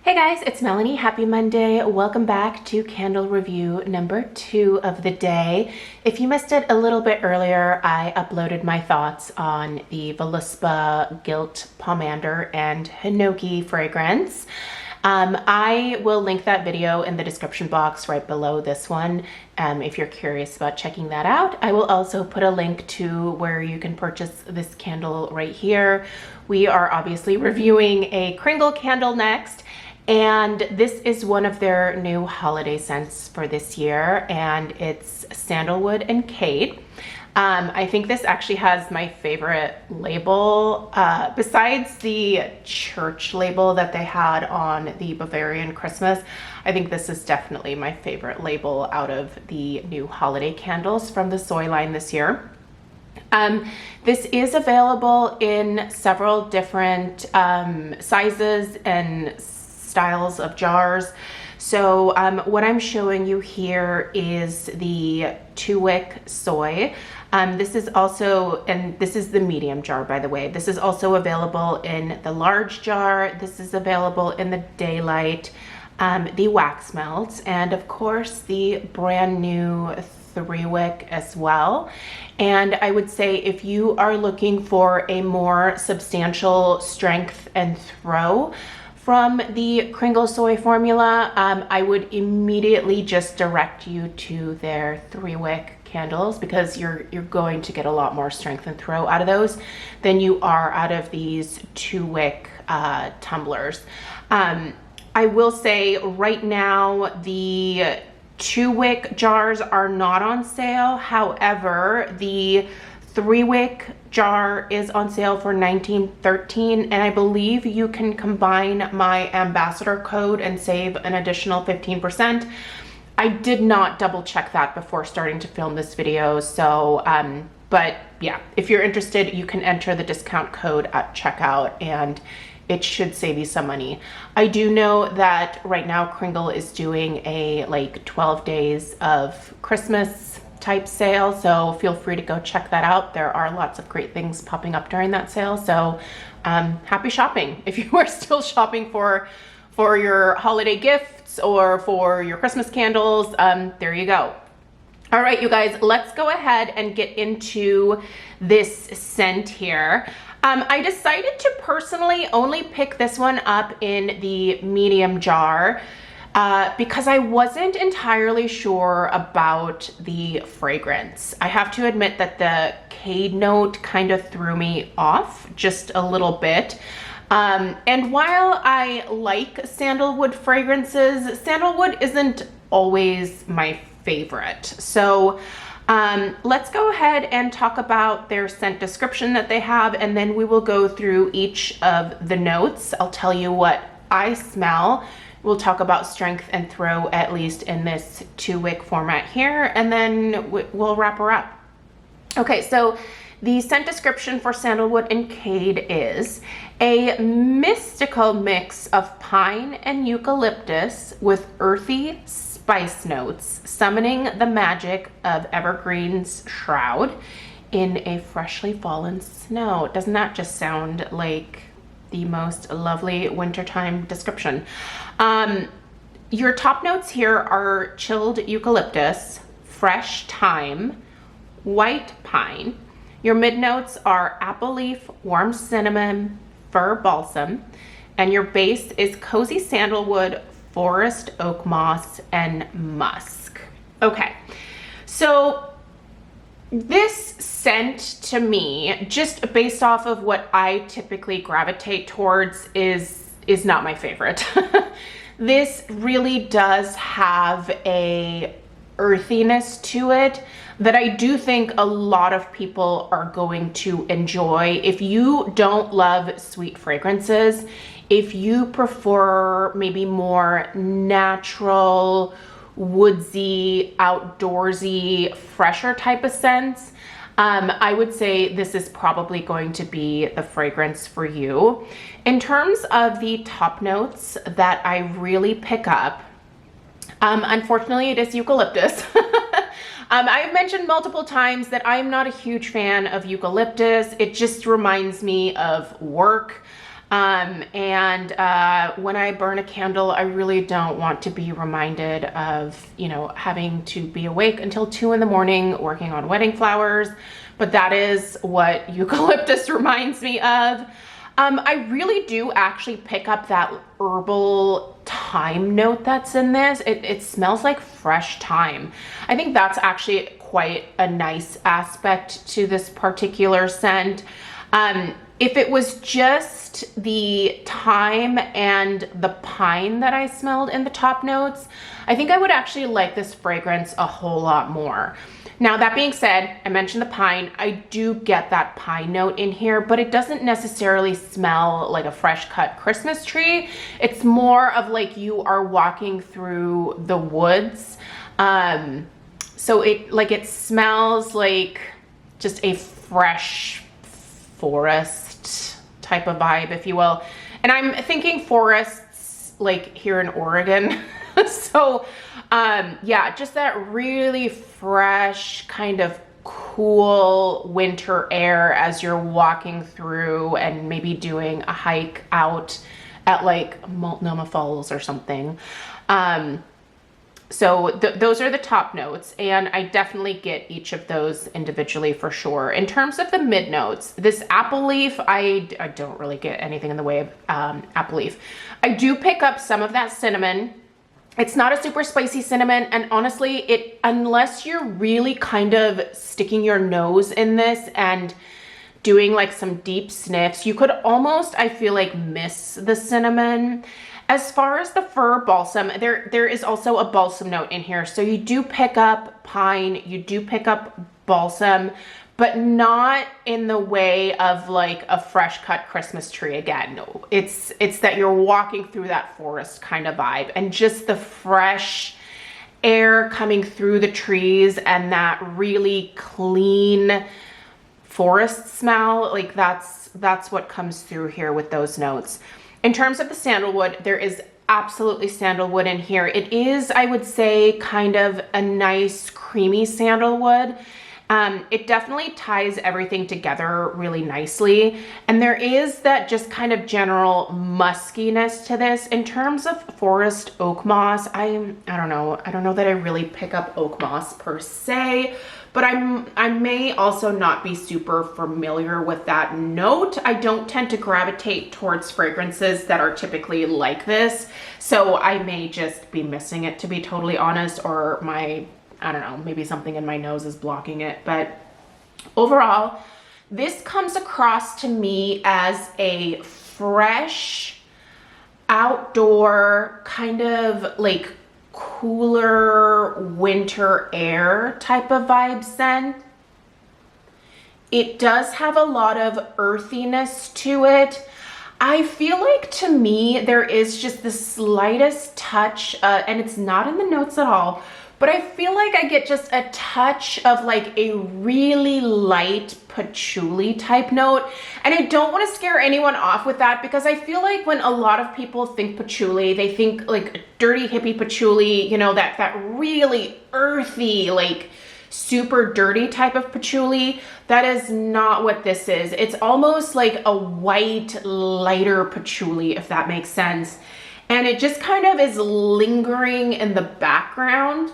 Hey guys, it's Melanie. Happy Monday. Welcome back to candle review number 2 of the day. If you missed it a little bit earlier, I uploaded my thoughts on the Voluspa Gilt Pomander and Hinoki fragrance. I will link that video in the description box right below this one if you're curious about checking that out. I will also put a link to where you can purchase this candle right here. We are obviously reviewing a Kringle candle next. And this is one of their new holiday scents for this year, and it's Sandalwood and Cade. I think this actually has my favorite label, besides the church label that they had on the Bavarian Christmas. I think this is definitely my favorite label out of the new holiday candles from the Soy line this year. This is available in several different sizes and styles of jars. So what I'm showing you here is the 2-wick soy. This is also, and this is the medium jar, by the way. This is also available in the large jar. This is available in the daylight, the wax melts, and of course the brand new 3-wick as well. And I would say if you are looking for a more substantial strength and throw from the Kringle soy formula, I would immediately just direct you to their 3-wick candles, because you're going to get a lot more strength and throw out of those than you are out of these 2-wick tumblers. I will say right now the 2-wick jars are not on sale. However, the 3-wick jar is on sale for $19.13, and I believe you can combine my ambassador code and save an additional 15%. I did not double check that before starting to film this video, so but yeah, if you're interested, you can enter the discount code at checkout and it should save you some money. I do know that right now Kringle is doing a like 12 days of Christmas type sale, so feel free to go check that out. There are lots of great things popping up during that sale, so happy shopping if you are still shopping for your holiday gifts or for your Christmas candles. There you go. All right, you guys, let's go ahead and get into this scent here. I decided to personally only pick this one up in the medium jar because I wasn't entirely sure about the fragrance. I have to admit that the Cade note kind of threw me off just a little bit. And while I like sandalwood fragrances, sandalwood isn't always my favorite. So let's go ahead and talk about their scent description that they have, and then we will go through each of the notes. I'll tell you what I smell. We'll talk about strength and throw, at least in this 2-wick format here, and then we'll wrap her up. Okay, so the scent description for Sandalwood and Cade is a mystical mix of pine and eucalyptus with earthy spice notes, summoning the magic of evergreen's shroud in a freshly fallen snow. Doesn't that just sound like the most lovely wintertime description? Your top notes here are chilled eucalyptus, fresh thyme, white pine. Your mid notes are apple leaf, warm cinnamon, fir balsam, and your base is cozy sandalwood, forest oak moss, and musk. Okay, so this scent to me, just based off of what I typically gravitate towards, is not my favorite. This really does have a earthiness to it that I do think a lot of people are going to enjoy. If you don't love sweet fragrances, if you prefer maybe more natural, woodsy, outdoorsy, fresher type of scents, I would say this is probably going to be the fragrance for you. In terms of the top notes that I really pick up, unfortunately it is eucalyptus. I've mentioned multiple times that I'm not a huge fan of eucalyptus. It just reminds me of work. When I burn a candle, I really don't want to be reminded of, you know, having to be awake until 2 in the morning working on wedding flowers. But that is what eucalyptus reminds me of. I really do actually pick up that herbal thyme note that's in this. It smells like fresh thyme. I think that's actually quite a nice aspect to this particular scent. If it was just the thyme and the pine that I smelled in the top notes, I think I would actually like this fragrance a whole lot more. Now, that being said, I mentioned the pine. I do get that pine note in here, but it doesn't necessarily smell like a fresh cut Christmas tree. It's more of like you are walking through the woods. So it smells like just a fresh forest type of vibe, if you will. And I'm thinking forests like here in Oregon. So yeah, just that really fresh kind of cool winter air as you're walking through and maybe doing a hike out at like Multnomah Falls or something. So those are the top notes, and I definitely get each of those individually for sure. In terms of the mid notes, this apple leaf, I don't really get anything in the way of apple leaf. I do pick up some of that cinnamon. It's not a super spicy cinnamon, and honestly, unless you're really kind of sticking your nose in this and doing like some deep sniffs, you could almost, I feel like, miss the cinnamon. As far as the fir balsam, there is also a balsam note in here. So you do pick up pine, you do pick up balsam, but not in the way of like a fresh cut Christmas tree again. No, it's that you're walking through that forest kind of vibe, and just the fresh air coming through the trees and that really clean forest smell. Like that's what comes through here with those notes. In terms of the sandalwood, there is absolutely sandalwood in here. It is, I would say, kind of a nice creamy sandalwood. It definitely ties everything together really nicely. And there is that just kind of general muskiness to this. In terms of forest oak moss, I don't know that I really pick up oak moss per se, but I may also not be super familiar with that note. I don't tend to gravitate towards fragrances that are typically like this. So I may just be missing it, to be totally honest, or I don't know, maybe something in my nose is blocking it. But overall, this comes across to me as a fresh, outdoor, kind of like cooler winter air type of vibe scent. It does have a lot of earthiness to it. I feel like, to me, there is just the slightest touch, and it's not in the notes at all, but I feel like I get just a touch of like a really light patchouli type note. And I don't want to scare anyone off with that, because I feel like when a lot of people think patchouli, they think like dirty hippie patchouli, you know, that really earthy, like super dirty type of patchouli. That is not what this is. It's almost like a white, lighter patchouli, if that makes sense. And it just kind of is lingering in the background.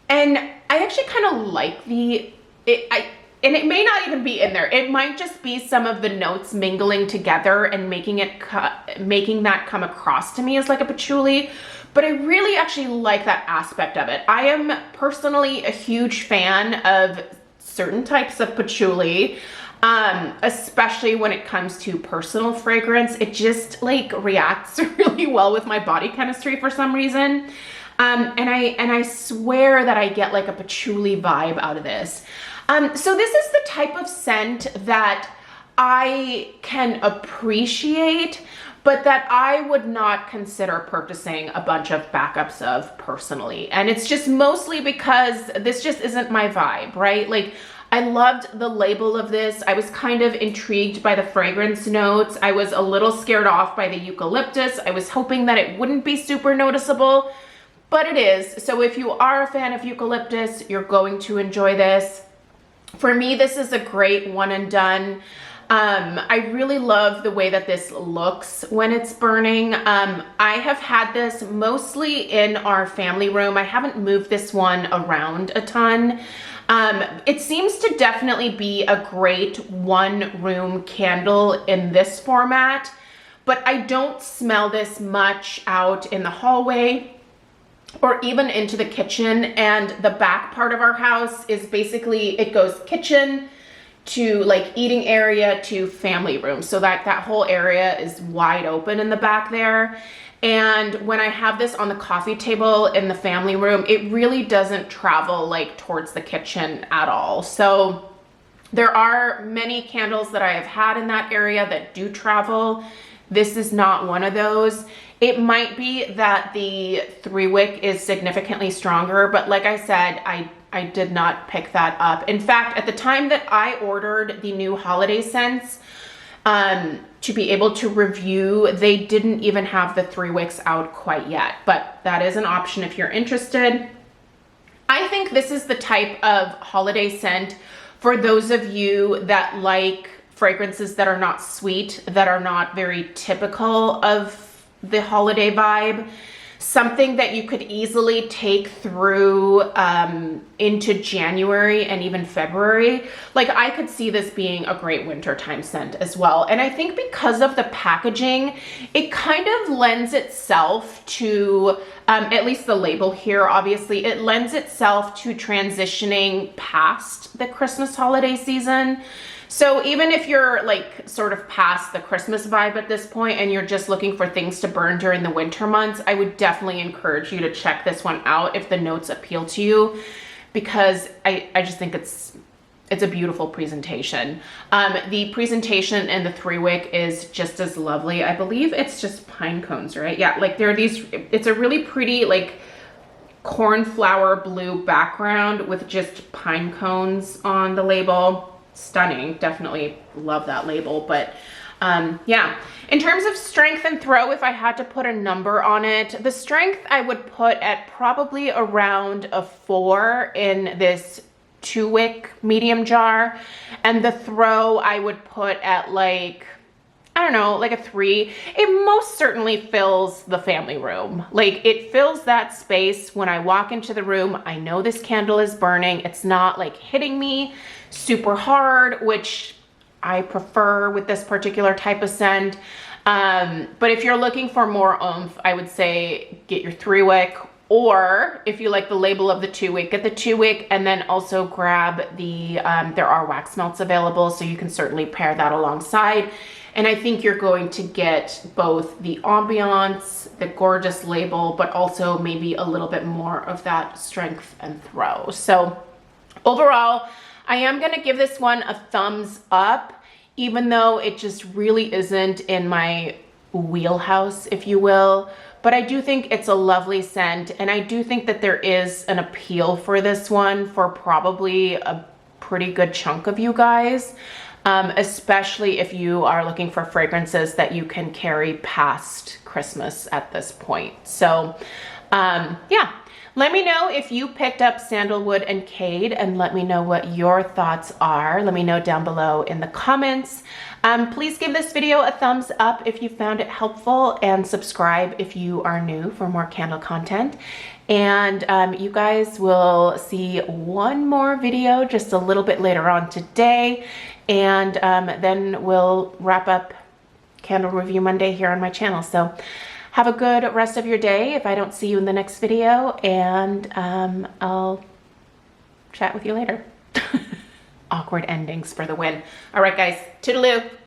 And I actually kind of like and it may not even be in there. It might just be some of the notes mingling together and making that come across to me as like a patchouli. But I really actually like that aspect of it. I am personally a huge fan of certain types of patchouli, especially when it comes to personal fragrance. It just like reacts really well with my body chemistry for some reason. And I swear that I get like a patchouli vibe out of this. So this is the type of scent that I can appreciate, but that I would not consider purchasing a bunch of backups of personally. And it's just mostly because this just isn't my vibe, right? Like, I loved the label of this. I was kind of intrigued by the fragrance notes. I was a little scared off by the eucalyptus. I was hoping that it wouldn't be super noticeable, but it is. So if you are a fan of eucalyptus, you're going to enjoy this. For me, this is a great one and done. I really love the way that this looks when it's burning. I have had this mostly in our family room. I haven't moved this one around a ton. It seems to definitely be a great one-room candle in this format, but I don't smell this much out in the hallway or even into the kitchen. And the back part of our house is basically, it goes kitchen to like eating area to family room. So that whole area is wide open in the back there. And when I have this on the coffee table in the family room, it really doesn't travel like towards the kitchen at all. So there are many candles that I have had in that area that do travel. This is not one of those. It might be that the 3-wick is significantly stronger, but like I said, I did not pick that up. In fact, at the time that I ordered the new holiday scents to be able to review, they didn't even have the 3-wicks out quite yet, but that is an option if you're interested. I think this is the type of holiday scent for those of you that like fragrances that are not sweet, that are not very typical of the holiday vibe. Something that you could easily take through into January and even February. Like I could see this being a great wintertime scent as well. And I think because of the packaging, it kind of lends itself to, at least the label here, obviously, it lends itself to transitioning past the Christmas holiday season. So even if you're like sort of past the Christmas vibe at this point and you're just looking for things to burn during the winter months, I would definitely encourage you to check this one out if the notes appeal to you, because I just think it's a beautiful presentation. The presentation in the 3-wick is just as lovely. I believe it's just pine cones, right? Yeah, like there are these, it's a really pretty like cornflower blue background with just pine cones on the label. Stunning. Definitely love that label. But yeah, in terms of strength and throw, if I had to put a number on it, the strength I would put at probably around a 4 in this 2-wick medium jar, and the throw I would put at like, I don't know, like a 3. It most certainly fills the family room. Like it fills that space. When I walk into the room, I know this candle is burning. It's not like hitting me super hard, which I prefer with this particular type of scent. But if you're looking for more oomph, I would say get your 3-wick, or if you like the label of the 2-wick, get the 2-wick, and then also grab the, there are wax melts available, so you can certainly pair that alongside. And I think you're going to get both the ambiance, the gorgeous label, but also maybe a little bit more of that strength and throw. So overall, I am going to give this one a thumbs up, even though it just really isn't in my wheelhouse, if you will. But I do think it's a lovely scent, and I do think that there is an appeal for this one for probably a pretty good chunk of you guys, especially if you are looking for fragrances that you can carry past Christmas at this point. So yeah. Let me know if you picked up Sandalwood and Cade, and let me know what your thoughts are. Let me know down below in the comments. Please give this video a thumbs up if you found it helpful, and subscribe if you are new for more candle content. And you guys will see one more video just a little bit later on today, and then we'll wrap up Candle Review Monday here on my channel. So have a good rest of your day if I don't see you in the next video, and I'll chat with you later. Awkward endings for the win. All right, guys, toodaloo.